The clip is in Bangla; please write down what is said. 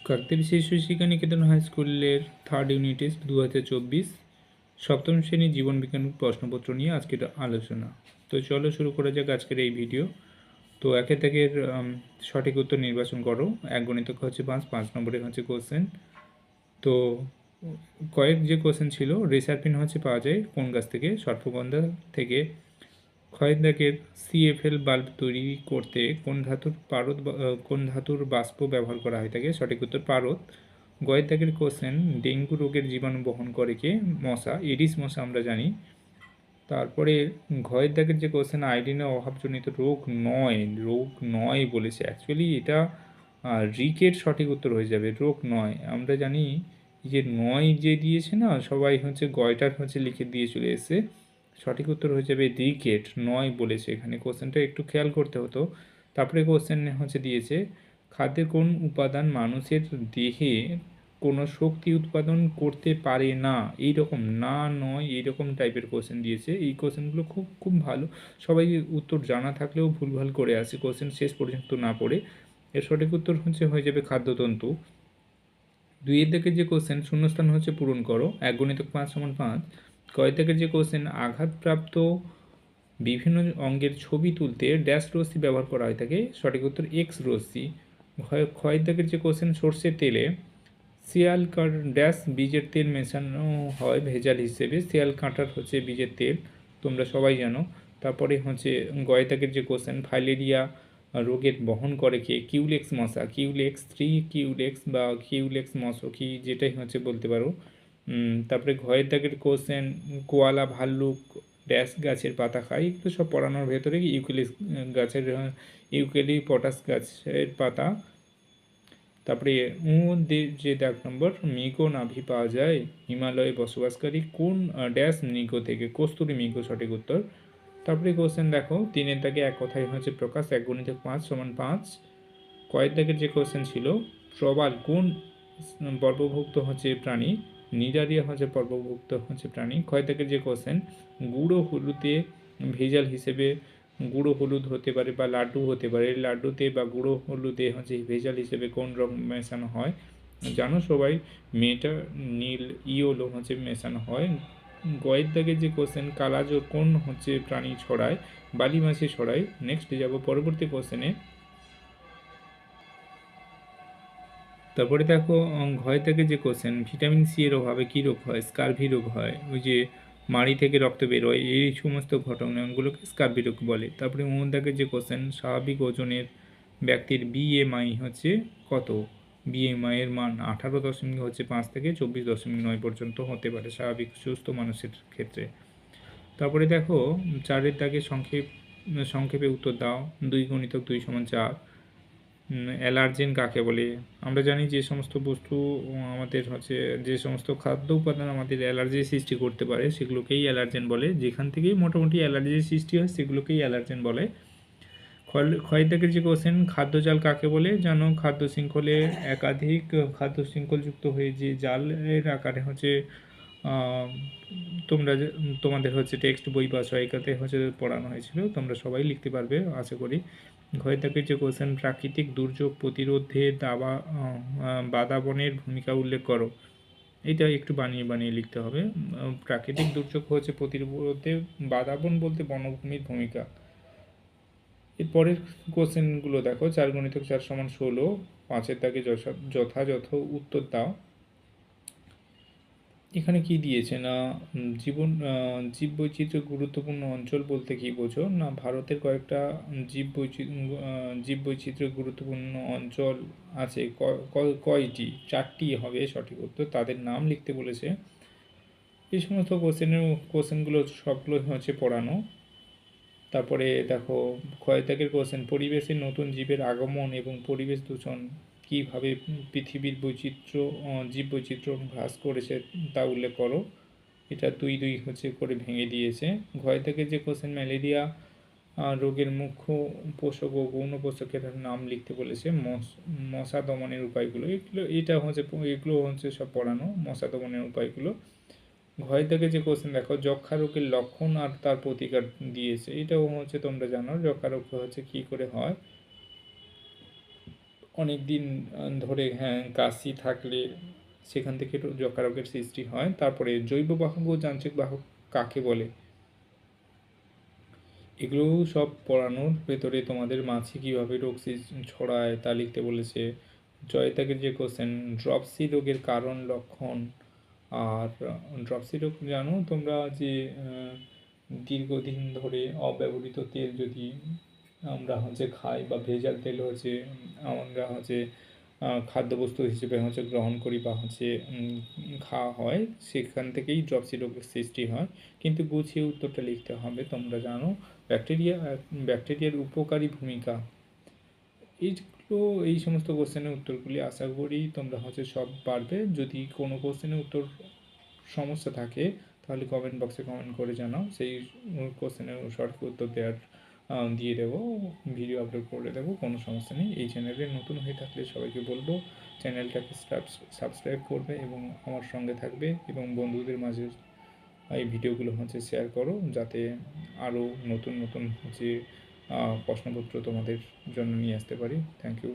কাকদ্বীপ শিশু শিক্ষা নিকেতন হাই স্কুলের থার্ড ইউনিট টেস্ট 2024 সপ্তম শ্রেণী জীবন বিজ্ঞান প্রশ্নপত্র নিয়ে আজকের আলোচনা। তো চলো শুরু করা যাক আজকের এই ভিডিও। তো একে থেকে সঠিক উত্তর নির্বাচন করো। এক গণিতক হচ্ছে 5 নম্বরে হচ্ছে কোশ্চেন। তো কয়েক যে কোশ্চেন ছিল, রেসারপিন হচ্ছে পাওয়া যায় কোন গাছ থেকে? সর্পগন্ধা থেকে। ক্ষয়ের দাগের সিএফএল বাল্ব তৈরি করতে কোন ধাতুর বাষ্প ব্যবহার করা হয়ে থাকে? সঠিক উত্তর পারদ। গয়ের দাগের কোশ্চেন, ডেঙ্গু রোগের জীবাণু বহন করে কে? মশা, এডিস মশা আমরা জানি। তারপরে ঘয়ের দাগের যে কোশ্চেন, আয়োডিনের অভাবজনিত রোগ নয় বলেছে। অ্যাকচুয়ালি এটা রিকের সঠিক উত্তর হয়ে যাবে, রোগ নয়। আমরা জানি যে নয় যে দিয়েছে না, সবাই হচ্ছে গয়টার হচ্ছে লিখে দিয়ে চলে এসেছে। সঠিক উত্তর হয়ে যাবে রিকেট, নয় বলেছে। এখানে কোশ্চেনটা একটু খেয়াল করতে হতো। তারপরে কোশ্চেন হচ্ছে দিয়েছে, খাদ্যের কোন উপাদান মানুষের দেহে কোনো শক্তি উৎপাদন করতে পারে না? এইরকম না, নয়, এইরকম টাইপের কোশ্চেন দিয়েছে। এই কোশ্চেনগুলো খুব খুব ভালো, সবাই উত্তর জানা থাকলেও ভুলভাল করে আসে কোশ্চেন শেষ পর্যন্ত না পড়ে। এর সঠিক উত্তর হয়ে যাবে খাদ্যতন্তু। দুইয়ের দিকে যে কোশ্চেন, শূন্যস্থান হচ্ছে পূরণ করো। 1 × 5 = 5। কয়ের দিকের যে কোশ্চেন, আঘাতপ্রাপ্ত বিভিন্ন অঙ্গের ছবি তুলতে ড্যাশ রশ্মি ব্যবহার করা হয়ে থাকে? সঠিক উত্তর এক্স রশ্মি। ক্ষয়ের দাগের যে কোশ্চেন, সর্ষের তেলে শিয়াল ড্যাশ বীজের তেল মেশানো হয় ভেজাল হিসেবে? শিয়াল কাঁটার হচ্ছে বীজের তেল, তোমরা সবাই জানো। তারপরে হচ্ছে গয়ের দাগের যে কোশ্চেন, ফাইলেরিয়া রোগের বহন করে কে? কিউলেক্স মশা, কিউলেক্স 3 কিউলেক্স বা কিউলেক্স মশকি, যেটাই হচ্ছে বলতে পারো। তারপরে ঘয়ের দাগের কোশ্চেন, কোয়ালা ভাল্লুক ড্যাশ গাছের পাতা খায়? এগুলো সব পড়ানোর ভেতরে গাছের ইউক্যালিপটাস গাছের পাতা। তারপরে যে দাগ নম্বর, মৃগ নাভি পাওয়া যায় হিমালয়ে বসবাসকারী কোন ড্যাশ মৃগ থেকে? কস্তুরী মৃগ সঠিক উত্তর। তারপরে কোশ্চেন দেখো, 3-এর দাগে এক কথায় হচ্ছে প্রকাশ। 1 × 5 = 5। কয়ের দাগের যে কোশ্চেন ছিল, প্রবাল কোন পর্বভুক্ত হচ্ছে প্রাণী? নিডারিয়া হচ্ছে পর্বভুক্ত হচ্ছে প্রাণী। ক্ষয়ের দাগের যে কোশ্চেন, গুঁড়ো হলুদে ভেজাল হিসেবে গুঁড়ো হলুদ হতে পারে বা লাড্ডু হতে পারে, লাড্ডুতে বা গুঁড়ো হলুদে হচ্ছে ভেজাল হিসেবে কোন রং মেশানো হয়? জানো সবাই, মেটা নীল ইয়োলো হচ্ছে মেশানো হয়। গয়ের দাগের যে কোশ্চেন, কালাজ্বর কোন হচ্ছে প্রাণী ছড়ায়? বালি মাছি ছড়ায়। নেক্সট যাব পরবর্তী কোশ্চেনে। তারপরে দেখো, ঘয় থেকে যে কোশ্চেন, ভিটামিন সি এর অভাবে কী রোগ হয়? স্কারভি রোগ হয়। ওই যে মাড়ি থেকে রক্ত বেরোয়, এই সমস্ত ঘটনাগুলোকে স্কারভি রোগ বলে। তারপরে দাগে যে কোশ্চেন, স্বাভাবিক ওজনের ব্যক্তির বিএমআই হচ্ছে কত? বিএমআই এর মান 18.5 থেকে 24.9 পর্যন্ত হতে পারে স্বাভাবিক সুস্থ মানুষের ক্ষেত্রে। তারপরে দেখো, 4-এর দাগে সংক্ষেপে উত্তর দাও। 2 × 2 = 4। অ্যালার্জেন কাকে বলে? আমরা জানি যে সমস্ত বস্তু আমাদের হচ্ছে, যে সমস্ত খাদ্য উপাদান আমাদের অ্যালার্জি সৃষ্টি করতে পারে সেগুলোকেই অ্যালার্জেন বলে। যেখান থেকেই মোটামুটি অ্যালার্জি সৃষ্টি হয় সেগুলোকেই অ্যালার্জেন বলে। ক্ষয়ের দাগের যে কোশ্চেন, খাদ্যজাল কাকে বলে? জানো, খাদ্য শৃঙ্খলে একাধিক খাদ্য শৃঙ্খলযুক্ত হয়ে যে জালের আকারে হচ্ছে তোমরা তোমাদের হচ্ছে টেক্সট বই বা সহায়িকাতে হচ্ছে পড়ানো হয়েছিল, তোমরা সবাই লিখতে পারবে আশা করি। ঘরের দাগের যে কোশ্চেন, প্রাকৃতিক দুর্যোগ প্রতিরোধে বাদাবনের ভূমিকা উল্লেখ করো। এটা একটু বানিয়ে বানিয়ে লিখতে হবে। প্রাকৃতিক দুর্যোগ হচ্ছে প্রতিরোধে বাদাবন বলতে বনভূমির ভূমিকা। এরপরের কোশ্চেনগুলো দেখো, 4 × 4 = 16। 5-এর দাগে যথাযথ উত্তর দাও। এখানে কি দিয়েছে না, জীববৈচিত্র্য গুরুত্বপূর্ণ অঞ্চল বলতে কি বোঝো? না, ভারতের কয়েকটা জীববৈচিত্র্য গুরুত্বপূর্ণ অঞ্চল আছে। কয়টি? 4টি হবে সঠিক উত্তর। তাদের নাম লিখতে বলেছে। এই সমস্ত কোশ্চেনগুলো সবগুলো হচ্ছে পড়ানো। তারপরে দেখো, ক্ষয়ত্যাগের কোশ্চেন, পরিবেশের নতুন জীবের আগমন এবং পরিবেশ দূষণ কীভাবে পৃথিবীর জীববৈচিত্র্য হ্রাস করেছে তা উল্লেখ করো। এটা 2 হচ্ছে করে ভেঙে দিয়েছে। ঘয় থেকে যে কোশ্চেন, ম্যালেরিয়া রোগের মুখ্য পোষক ও গৌণ পোষকের নাম লিখতে বলেছে। মশা দমনের উপায়গুলো, এগুলো হচ্ছে সব পড়ানো, মশা দমনের উপায়গুলো। ঘয় থেকে যে কোশ্চেন দেখো, যক্ষা রোগের লক্ষণ আর তার প্রতিকার দিয়েছে। এটাও হচ্ছে তোমরা জানো, যক্ষা রোগ হচ্ছে কী করে হয়। অনেক দিন ধরে কাশি থাকলে সেখান থেকে একটু যক্ষারোগের সৃষ্টি হয়। তারপরে জৈব বাহক ও যান্ত্রিক বাহক কাকে বলে, এগুলো সব পড়ানোর ভেতরে তোমাদের মাছি কীভাবে রোগ ছড়ায় তা লিখতে বলেছে। জয়তাকের যে কোশ্চেন, ড্রপসি রোগের কারণ লক্ষণ। আর ড্রপসি রোগ জানো তোমরা যে দীর্ঘদিন ধরে অব্যবহৃত তেল যদি আমরা খাই বা ভেজাল তেল আমরা খাদ্যবস্তু হিসেবে গ্রহণ করি বা খাওয়া হয়, সেখান থেকেই ড্রপসি রোগের সৃষ্টি হয়। কিন্তু গুছিয়ে উত্তরটা লিখতে হবে। তোমরা জানো ব্যাকটেরিয়ার উপকারী ভূমিকা। এইগুলো এই সমস্ত কোশ্চেনের উত্তরগুলি আশা করি তোমরা সব পারবে। যদি কোনো কোশ্চেনের উত্তর সমস্যা থাকে তাহলে কমেন্ট বক্সে কমেন্ট করে জানাও, সেই কোশ্চেনের সঠিক উত্তর দিয়ে দেবো, ভিডিও আপলোড করে দেবো, কোনো সমস্যা নেই। এই চ্যানেলে নতুন হয়ে থাকলে সবাইকে বলবো চ্যানেলটাকে সাবস্ক্রাইব করবে এবং আমার সঙ্গে থাকবে এবং বন্ধুদের মাঝে এই ভিডিওগুলো শেয়ার করো, যাতে আরও নতুন নতুন প্রশ্নপত্র তোমাদের জন্য নিয়ে আসতে পারি। Thank you.